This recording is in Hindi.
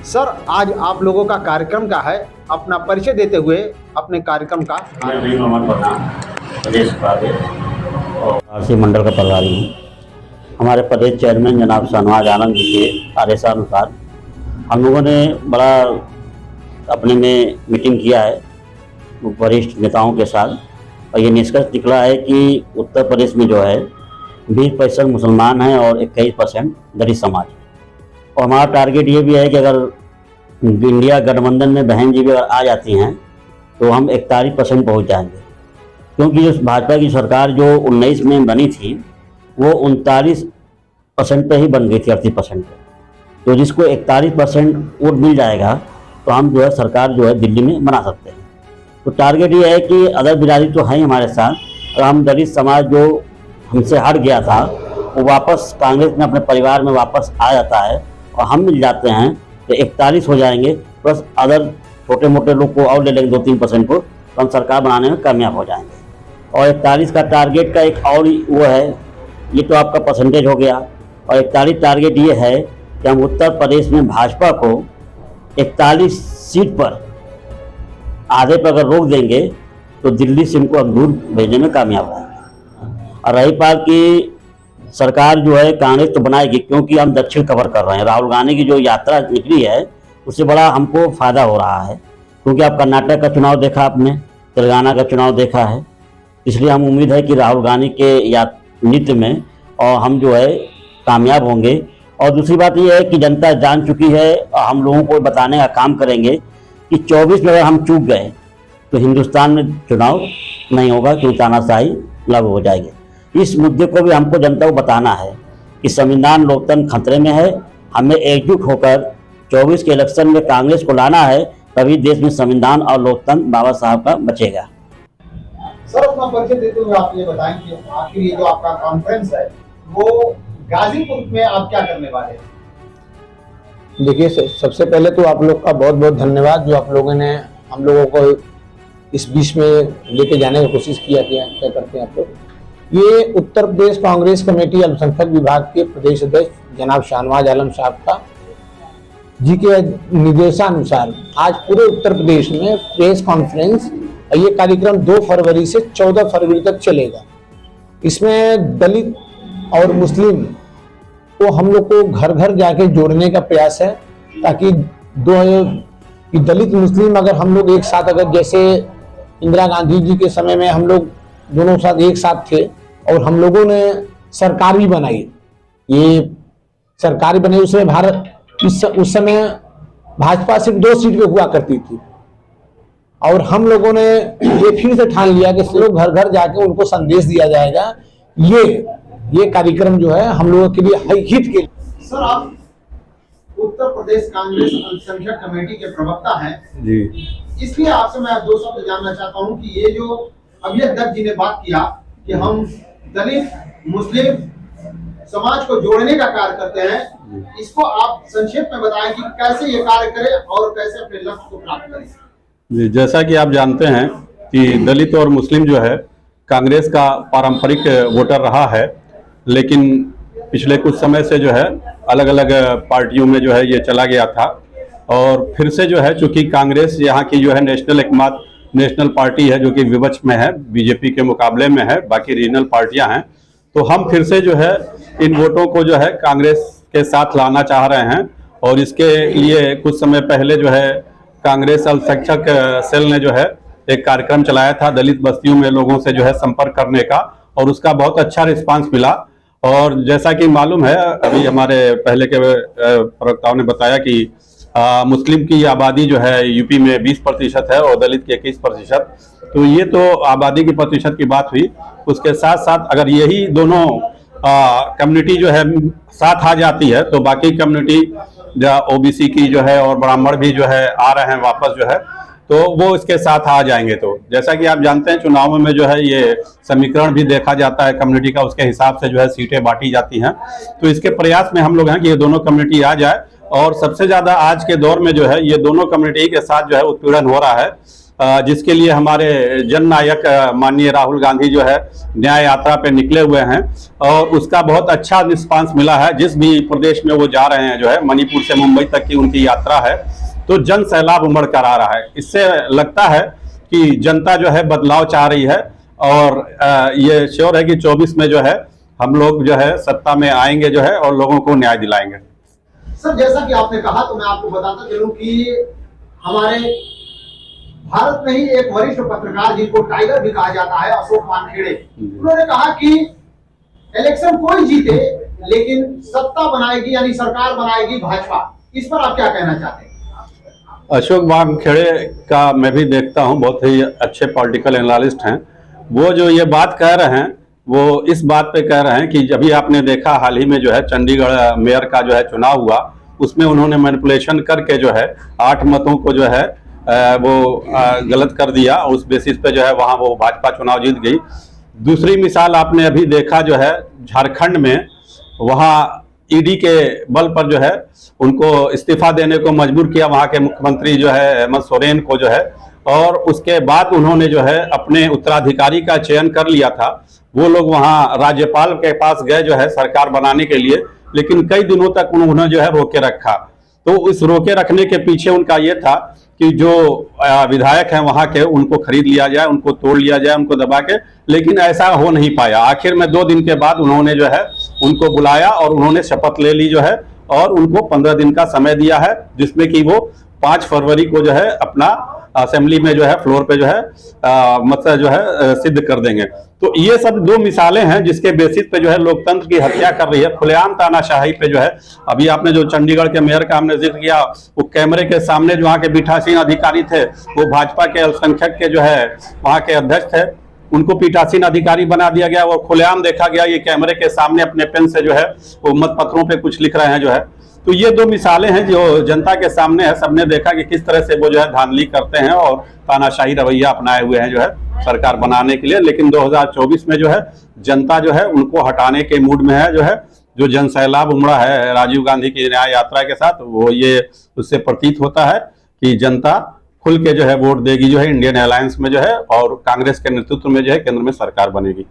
सर, आज आप लोगों का कार्यक्रम का है, अपना परिचय देते हुए अपने कार्यक्रम का। मैं मोहम्मद पठान प्रदेश उपाध्यक्ष और आरसी मंडल का प्रभारी हूँ। हमारे प्रदेश चेयरमैन जनाब शाहनवाज आलम जी के आदेशानुसार हम लोगों ने बड़ा अपने में मीटिंग किया है वरिष्ठ नेताओं के साथ, और ये निष्कर्ष निकला है कि उत्तर प्रदेश में जो है 20% मुसलमान हैं और 21% दलित समाज है। और हमारा टारगेट ये भी है कि अगर इंडिया गठबंधन में बहन जी भी अगर आ जाती हैं तो हम 41% पहुँच जाएंगे, क्योंकि जो भाजपा की सरकार जो 19 में बनी थी वो 39% पे ही बन गई थी, 38% पे। तो जिसको 41% वोट मिल जाएगा तो हम जो है सरकार जो है दिल्ली में बना सकते हैं। तो टारगेट ये है कि अदर बिरादरी तो है हमारे साथ, और हम दलित समाज जो हमसे हट गया था वो वापस कांग्रेस में अपने परिवार में वापस आ जाता है और हम मिल जाते हैं तो 41 हो जाएंगे, प्लस अदर छोटे मोटे लोग को और ले लेंगे 2-3% को, तो हम सरकार बनाने में कामयाब हो जाएंगे। और 41 का टारगेट का एक और वो है, ये तो आपका परसेंटेज हो गया, और 41 टारगेट ये है कि हम उत्तर प्रदेश में भाजपा को 41 सीट पर आधे पर अगर रोक देंगे तो दिल्ली से इनको हम दूर भेजने में कामयाब रहेंगे। और रही बात की सरकार जो है कांग्रेस तो बनाएगी, क्योंकि हम दक्षिण कवर कर रहे हैं। राहुल गांधी की जो यात्रा निकली है उससे बड़ा हमको फ़ायदा हो रहा है, क्योंकि आप कर्नाटक का चुनाव देखा आपने, तेलंगाना का चुनाव देखा है, इसलिए हम उम्मीद है कि राहुल गांधी के नीति में और हम जो है कामयाब होंगे। और दूसरी बात यह है कि जनता जान चुकी है और हम लोगों को बताने का काम करेंगे कि 24 में अगर हम चूक गए तो हिंदुस्तान में चुनाव नहीं होगा, क्योंकि तानाशाही लागू हो जाएगी। इस मुद्दे को भी हमको जनता को बताना है कि संविधान लोकतंत्र खतरे में है, हमें एकजुट होकर 24 के इलेक्शन में कांग्रेस को लाना है, तभी देश में संविधान और लोकतंत्र बाबा साहब का बचेगा। सर, अपना परिचय देते हुए आप ये बताएं कि आखिर ये जो आपका कॉन्फ्रेंस है वो गाजीपुर में आप क्या करने वाले हैं? देखिए, सबसे पहले तो आप लोग का बहुत बहुत धन्यवाद जो आप लोगों ने हम लोगों को इस बीच में लेके जाने की कोशिश किया। क्या करते हैं आप लोग? ये उत्तर प्रदेश कांग्रेस कमेटी अल्पसंख्यक विभाग के प्रदेश अध्यक्ष जनाब शाहनवाज आलम साहब का जी के निर्देशानुसार आज पूरे उत्तर प्रदेश में प्रेस कॉन्फ्रेंस, ये कार्यक्रम 2 फरवरी से 14 फरवरी तक चलेगा। इसमें दलित और मुस्लिम को हम लोग को घर घर जाके जोड़ने का प्रयास है, ताकि दलित मुस्लिम अगर हम लोग एक साथ, अगर जैसे इंदिरा गांधी जी के समय में हम लोग दोनों साथ एक साथ थे और हम लोगों ने सरकार भी बनाई, ये सरकार बनी, उसमें भारत उस समय भाजपा सिर्फ 2 सीट पे हुआ करती थी, और हम लोगों ने ये फिर से ठान लिया कि लोग घर घर जाके उनको संदेश दिया जाएगा। ये कार्यक्रम जो है हम लोगों के लिए हित के। सर, आप उत्तर प्रदेश कांग्रेस अल्पसंख्यक कमेटी के प्रवक्ता हैं जी, इसलिए आपसे मैं 2 शब्द जानना चाहता हूं कि ये जो अभी अध्यक्ष जी ने बात किया कि हम दलित मुस्लिम समाज को जोड़ने का कार्य करते हैं, इसको आप संक्षेप में बताएं कि कैसे ये कार्य करें और कैसे अपने लक्ष्य को प्राप्त करें। जी, जैसा कि आप जानते हैं कि दलित और मुस्लिम जो है कांग्रेस का पारंपरिक वोटर रहा है, लेकिन पिछले कुछ समय से जो है अलग अलग पार्टियों में जो है ये चला गया था, और फिर से जो है चूंकि कांग्रेस यहाँ की जो है एकमात्र नेशनल पार्टी है जो कि विपक्ष में है, बीजेपी के मुकाबले में है, बाकी रीजनल पार्टियां हैं, तो हम फिर से जो है इन वोटों को जो है कांग्रेस के साथ लाना चाह रहे हैं। और इसके लिए कुछ समय पहले जो है कांग्रेस अल्पसंख्यक सेल ने जो है एक कार्यक्रम चलाया था दलित बस्तियों में लोगों से जो है संपर्क करने का, और उसका बहुत अच्छा रिस्पांस मिला। और जैसा कि मालूम है, अभी हमारे पहले के प्रवक्ताओं ने बताया कि मुस्लिम की आबादी जो है यूपी में 20% है और दलित की 21%। तो ये तो आबादी की प्रतिशत की बात हुई। उसके साथ साथ अगर यही दोनों कम्युनिटी जो है साथ आ जाती है तो बाकी कम्युनिटी ओबीसी की जो है और ब्राह्मण भी जो है आ रहे हैं वापस जो है, तो वो इसके साथ आ जाएंगे। तो जैसा कि आप जानते हैं चुनाव में जो है ये समीकरण भी देखा जाता है कम्युनिटी का, उसके हिसाब से जो है सीटें बांटी जाती हैं। तो इसके प्रयास में हम लोग हैं कि ये दोनों कम्युनिटी आ जाए, और सबसे ज़्यादा आज के दौर में जो है ये दोनों कम्युनिटी के साथ जो है उत्पीड़न हो रहा है। जिसके लिए हमारे जननायक माननीय राहुल गांधी जो है न्याय यात्रा पे निकले हुए हैं और उसका बहुत अच्छा रिस्पांस मिला है। जिस भी प्रदेश में वो जा रहे हैं जो है, मणिपुर से मुंबई तक की उनकी यात्रा है, तो जन सैलाब उमड़ कर आ रहा है। इससे लगता है कि जनता जो है बदलाव चाह रही है और ये श्योर है कि 24 में जो है हम लोग जो है सत्ता में आएंगे जो है और लोगों को न्याय दिलाएंगे। सर, जैसा कि आपने कहा तो मैं आपको बताता चलूं कि हमारे भारत में ही एक वरिष्ठ पत्रकार जिनको टाइगर भी कहा जाता है, अशोक वानखेड़े, उन्होंने कहा कि इलेक्शन कोई जीते लेकिन सत्ता बनाएगी यानी सरकार बनाएगी भाजपा। इस पर आप क्या कहना चाहते हैं? अशोक वानखेड़े का मैं भी देखता हूं, बहुत ही अच्छे पॉलिटिकल एनालिस्ट हैं। वो जो ये बात कह रहे हैं वो इस बात पे कह रहे हैं कि अभी आपने देखा हाल ही में जो है चंडीगढ़ मेयर का जो है चुनाव हुआ, उसमें उन्होंने मैनिपुलेशन करके जो है 8 मतों को जो है वो गलत कर दिया। उस बेसिस पे जो है वहाँ वो भाजपा चुनाव जीत गई। दूसरी मिसाल आपने अभी देखा जो है झारखंड में, वहाँ ईडी के बल पर जो है उनको इस्तीफा देने को मजबूर किया वहाँ के मुख्यमंत्री जो है हेमंत सोरेन को जो है, और उसके बाद उन्होंने जो है अपने उत्तराधिकारी का चयन कर लिया था। वो लोग वहाँ राज्यपाल के पास गए जो है सरकार बनाने के लिए, लेकिन कई दिनों तक उन्होंने जो है रोके रखा। तो इस रोके रखने के पीछे उनका ये था कि जो विधायक हैं वहाँ के उनको खरीद लिया जाए, उनको तोड़ लिया जाए, उनको दबा के, लेकिन ऐसा हो नहीं पाया। आखिर में 2 दिन के बाद उन्होंने जो है उनको बुलाया और उन्होंने शपथ ले ली जो है, और उनको 15 दिन का समय दिया है, जिसमें कि वो 5 फरवरी को जो है अपना असेंबली में जो है फ्लोर पे जो है मतलब जो है सिद्ध कर देंगे। तो ये सब 2 मिसालें हैं जिसके बेसिस पे जो है लोकतंत्र की हत्या कर रही है, खुलेआम तानाशाही पे जो है। अभी आपने जो चंडीगढ़ के मेयर का हमने जिक्र किया, वो कैमरे के सामने जो वहाँ के पीठासीन अधिकारी थे वो भाजपा के अल्पसंख्यक के जो है वहाँ के अध्यक्ष थे, उनको पीठासीन अधिकारी बना दिया गया। वो खुलेआम देखा गया ये कैमरे के सामने अपने पेन से जो है वो मत पत्रों पे कुछ लिख रहे हैं जो है। तो ये 2 मिसालें हैं जो जनता के सामने है। सबने देखा कि किस तरह से वो जो है धांधली करते हैं और तानाशाही रवैया अपनाए हुए हैं जो है सरकार बनाने के लिए। लेकिन 2024 में जो है जनता जो है उनको हटाने के मूड में है जो है। जो जन सैलाब उमड़ा है राजीव गांधी की न्याय यात्रा के साथ, वो ये उससे प्रतीत होता है कि जनता खुल के जो है वोट देगी जो है इंडियन अलायंस में जो है, और कांग्रेस के नेतृत्व में जो है केंद्र में सरकार बनेगी।